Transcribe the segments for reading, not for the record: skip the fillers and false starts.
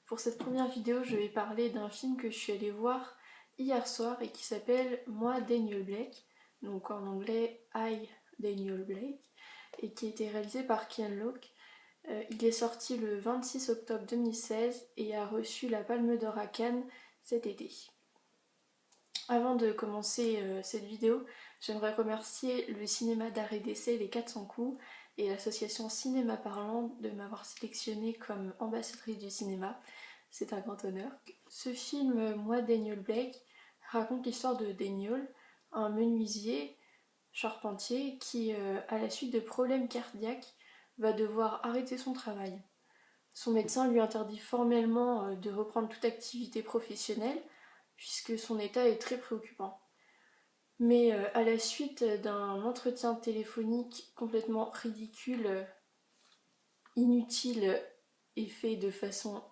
Pour cette première vidéo, je vais parler d'un film que je suis allée voir hier soir et qui s'appelle Moi Daniel Blake, donc en anglais I Daniel Blake, et qui a été réalisé par Kian Loach. Il est sorti le 26 octobre 2016 et a reçu la Palme d'Or à Cannes cet été. Avant de commencer cette vidéo, j'aimerais remercier le cinéma d'art et d'essai Les 400 coups et l'association Cinéma Parlant de m'avoir sélectionnée comme ambassadrice du cinéma. C'est un grand honneur. Ce film, Moi Daniel Blake, raconte l'histoire de Daniel, un menuisier charpentier qui, à la suite de problèmes cardiaques, va devoir arrêter son travail. Son médecin lui interdit formellement de reprendre toute activité professionnelle puisque son état est très préoccupant. Mais à la suite d'un entretien téléphonique complètement ridicule, inutile et fait de façon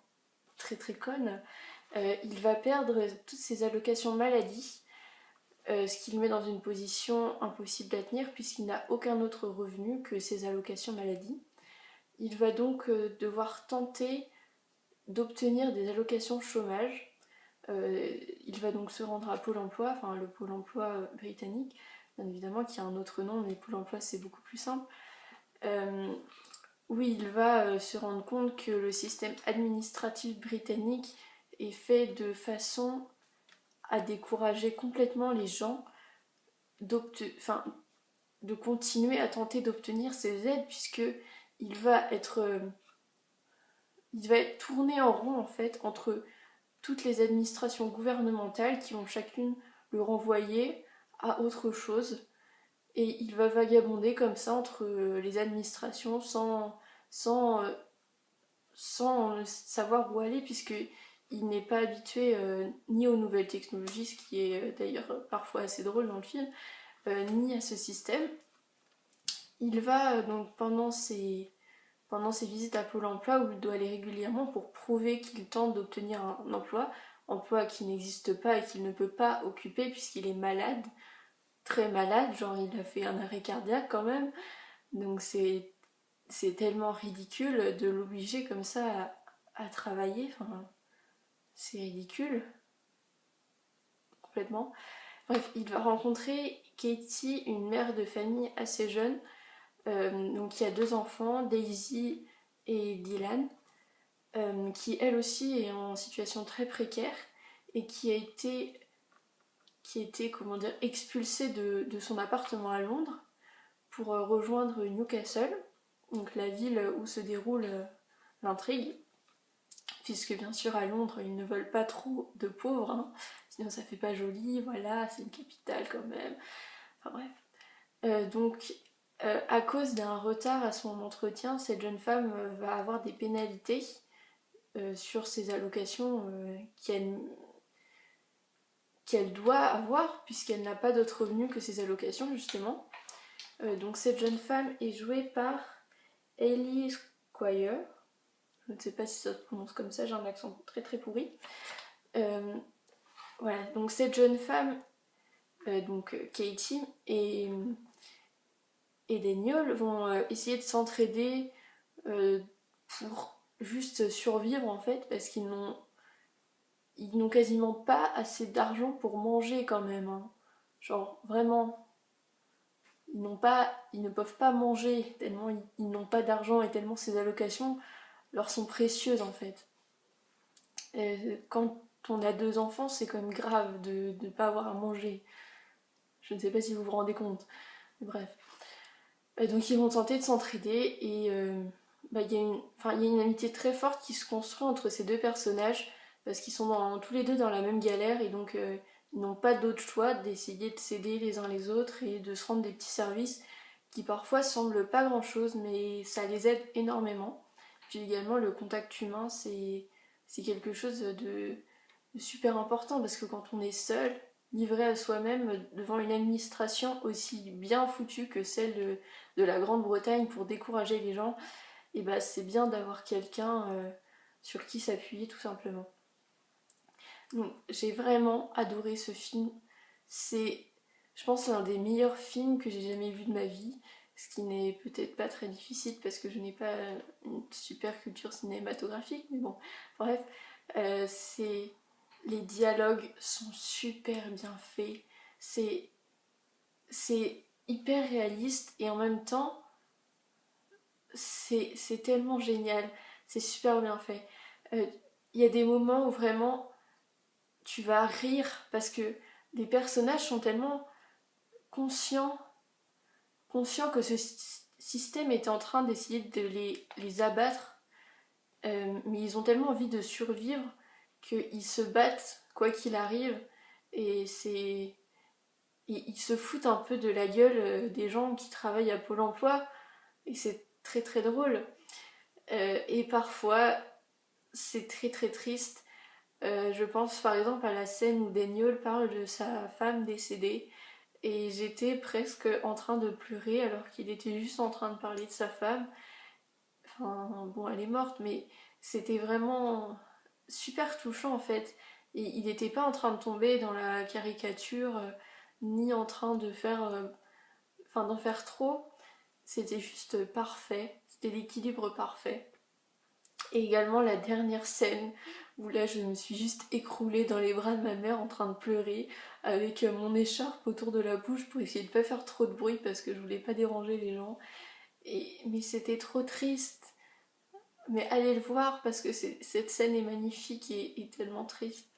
très très conne, il va perdre toutes ses allocations maladie, ce qui le met dans une position impossible à tenir puisqu'il n'a aucun autre revenu que ses allocations maladie. Il va donc devoir tenter d'obtenir des allocations chômage. Il va donc se rendre à Pôle emploi, enfin le Pôle emploi britannique, bien évidemment, qui a un autre nom, mais Pôle emploi c'est beaucoup plus simple. Oui, il va se rendre compte que le système administratif britannique est fait de façon à décourager complètement les gens de continuer à tenter d'obtenir ces aides, puisque il va être tourné en rond en fait entre toutes les administrations gouvernementales qui vont chacune le renvoyer à autre chose, et il va vagabonder comme ça entre les administrations sans savoir où aller, puisque il n'est pas habitué ni aux nouvelles technologies, ce qui est d'ailleurs parfois assez drôle dans le film, ni à ce système. Il va donc pendant ses visites à Pôle emploi, où il doit aller régulièrement pour prouver qu'il tente d'obtenir un emploi qui n'existe pas et qu'il ne peut pas occuper puisqu'il est malade, très malade, genre il a fait un arrêt cardiaque quand même, donc c'est tellement ridicule de l'obliger comme ça à travailler, enfin c'est ridicule, complètement. Bref, il va rencontrer Katie, une mère de famille assez jeune, donc qui a deux enfants, Daisy et Dylan, qui elle aussi est en situation très précaire et qui a été comment dire, expulsée de son appartement à Londres pour rejoindre Newcastle, donc la ville où se déroule l'intrigue, puisque bien sûr à Londres ils ne veulent pas trop de pauvres, hein, sinon ça fait pas joli, voilà, c'est une capitale quand même, enfin bref. Donc à cause d'un retard à son entretien, cette jeune femme va avoir des pénalités sur ses allocations qu'elle doit avoir puisqu'elle n'a pas d'autre revenu que ses allocations justement. Donc cette jeune femme est jouée par Hayley Squire. Je ne sais pas si ça se prononce comme ça, j'ai un accent très très pourri. Voilà, donc cette jeune femme, Katie et Daniel vont essayer de s'entraider pour juste survivre en fait, parce qu'ils n'ont quasiment pas assez d'argent pour manger quand même, hein. Genre vraiment, ils ne peuvent pas manger tellement ils n'ont pas d'argent et tellement ces allocations leur sont précieuses en fait. Et quand on a deux enfants, c'est quand même grave de ne pas avoir à manger. Je ne sais pas si vous vous rendez compte. Bref. Donc ils vont tenter de s'entraider et il y a une amitié très forte qui se construit entre ces deux personnages parce qu'ils sont tous les deux dans la même galère et donc ils n'ont pas d'autre choix d'essayer de s'aider les uns les autres et de se rendre des petits services qui parfois semblent pas grand chose mais ça les aide énormément. Puis également le contact humain c'est quelque chose de super important parce que quand on est seul, livré à soi-même devant une administration aussi bien foutue que celle de la Grande-Bretagne pour décourager les gens, et bah c'est bien d'avoir quelqu'un sur qui s'appuyer tout simplement. Donc j'ai vraiment adoré ce film. C'est, je pense, l'un des meilleurs films que j'ai jamais vu de ma vie. ce qui n'est peut-être pas très difficile parce que je n'ai pas une super culture cinématographique, mais bon, bref, les dialogues sont super bien faits, c'est hyper réaliste et en même temps, c'est tellement génial, c'est super bien fait. Il y a des moments où vraiment tu vas rire parce que les personnages sont tellement conscients, conscients que ce système est en train d'essayer de les abattre, mais ils ont tellement envie de survivre qu'ils se battent quoi qu'il arrive et ils se foutent un peu de la gueule des gens qui travaillent à Pôle emploi et c'est très très drôle. Et parfois c'est très très triste. Je pense par exemple à la scène où Daniel parle de sa femme décédée et j'étais presque en train de pleurer alors qu'il était juste en train de parler de sa femme. Enfin bon, elle est morte, mais c'était vraiment super touchant en fait. Et il n'était pas en train de tomber dans la caricature, ni en train de faire, enfin d'en faire trop. C'était juste parfait, c'était l'équilibre parfait. Et également la dernière scène où là je me suis juste écroulée dans les bras de ma mère en train de pleurer avec mon écharpe autour de la bouche pour essayer de pas faire trop de bruit parce que je voulais pas déranger les gens. Mais c'était trop triste. Mais allez le voir parce que cette scène est magnifique et tellement triste.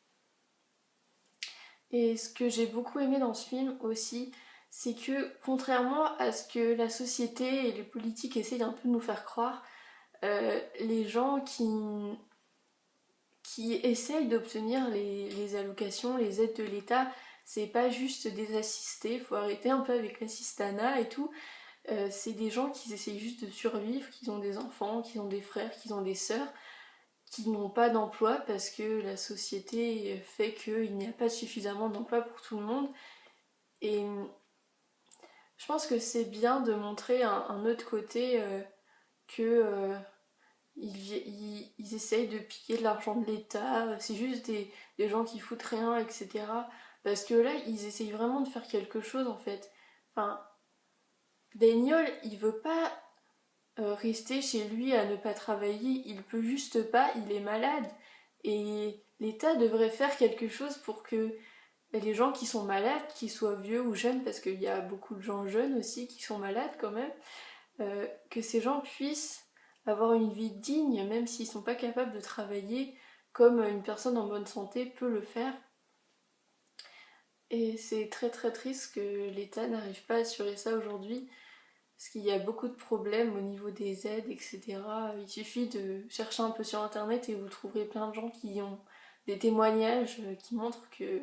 Et ce que j'ai beaucoup aimé dans ce film aussi, c'est que contrairement à ce que la société et les politiques essayent un peu de nous faire croire, les gens qui essayent d'obtenir les allocations, les aides de l'État, c'est pas juste des assistés, faut arrêter un peu avec l'assistanat et tout. C'est des gens qui essayent juste de survivre, qui ont des enfants, qui ont des frères, qui ont des sœurs, qui n'ont pas d'emploi parce que la société fait qu'il n'y a pas suffisamment d'emplois pour tout le monde. Et je pense que c'est bien de montrer un autre côté que ils essayent de piquer de l'argent de l'État, c'est juste des gens qui foutent rien, etc. Parce que là, ils essayent vraiment de faire quelque chose en fait. Enfin, Daniel, il veut pas rester chez lui à ne pas travailler, il peut juste pas, il est malade. Et l'État devrait faire quelque chose pour que les gens qui sont malades, qu'ils soient vieux ou jeunes, parce qu'il y a beaucoup de gens jeunes aussi qui sont malades quand même, que ces gens puissent avoir une vie digne, même s'ils sont pas capables de travailler comme une personne en bonne santé peut le faire. Et c'est très très triste que l'État n'arrive pas à assurer ça aujourd'hui, parce qu'il y a beaucoup de problèmes au niveau des aides, etc. Il suffit de chercher un peu sur internet et vous trouverez plein de gens qui ont des témoignages qui montrent que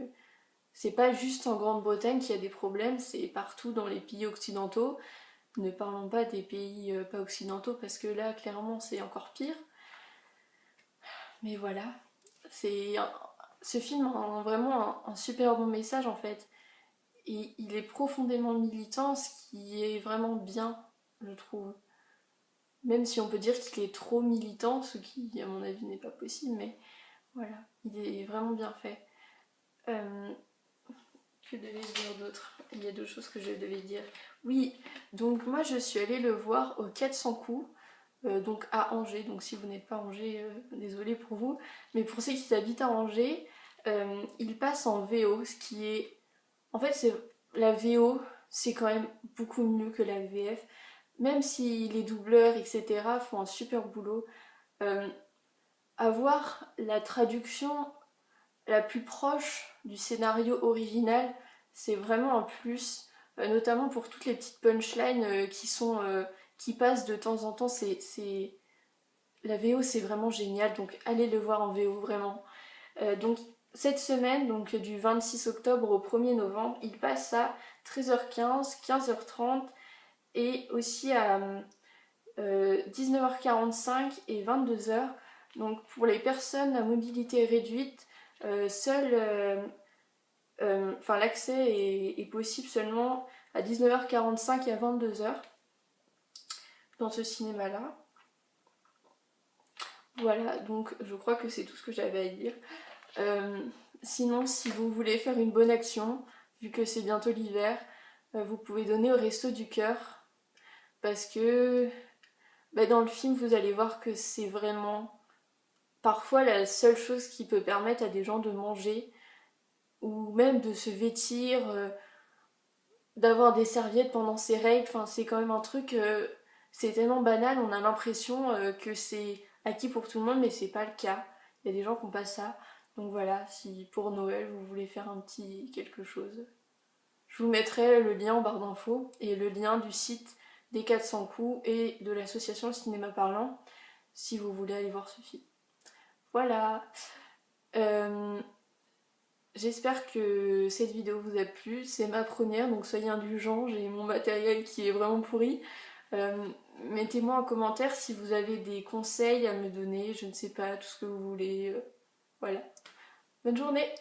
c'est pas juste en Grande-Bretagne qu'il y a des problèmes, c'est partout dans les pays occidentaux. Ne parlons pas des pays pas occidentaux parce que là, clairement, c'est encore pire. Mais voilà, c'est ce film a vraiment un super bon message en fait. Et il est profondément militant, ce qui est vraiment bien, je trouve. Même si on peut dire qu'il est trop militant, ce qui, à mon avis, n'est pas possible, mais voilà, il est vraiment bien fait. Euh, que devais-je dire d'autre? Il y a d'autres choses que je devais dire. Oui, donc moi je suis allée le voir au 400 coups, donc à Angers. Donc si vous n'êtes pas à Angers, désolé pour vous. Mais pour ceux qui habitent à Angers, il passe en VO, ce qui est... En fait, c'est la VO, c'est quand même beaucoup mieux que la VF. Même si les doubleurs, etc., font un super boulot, euh, avoir la traduction la plus proche du scénario original, c'est vraiment un plus, notamment pour toutes les petites punchlines qui passent de temps en temps. La VO, c'est vraiment génial, donc allez le voir en VO vraiment. Donc cette semaine, donc du 26 octobre au 1er novembre, il passe à 13h15, 15h30 et aussi à 19h45 et 22h. Donc pour les personnes à mobilité réduite, l'accès est possible seulement à 19h45 et à 22h dans ce cinéma-là. Voilà, donc je crois que c'est tout ce que j'avais à dire. Sinon, si vous voulez faire une bonne action, vu que c'est bientôt l'hiver, vous pouvez donner au Resto du Cœur. parce que dans le film vous allez voir que c'est vraiment parfois la seule chose qui peut permettre à des gens de manger ou même de se vêtir, d'avoir des serviettes pendant ses règles, enfin c'est quand même un truc, c'est tellement banal, on a l'impression que c'est acquis pour tout le monde mais c'est pas le cas. Il y a des gens qui n'ont pas ça. Donc voilà, si pour Noël vous voulez faire un petit quelque chose. Je vous mettrai le lien en barre d'infos et le lien du site des 400 coups et de l'association Cinéma Parlant si vous voulez aller voir ce film. Voilà. Euh, J'espère que cette vidéo vous a plu. C'est ma première, donc soyez indulgents. J'ai mon matériel qui est vraiment pourri. Euh, Mettez-moi en commentaire si vous avez des conseils à me donner. Je ne sais pas, tout ce que vous voulez. Voilà. Bonne journée!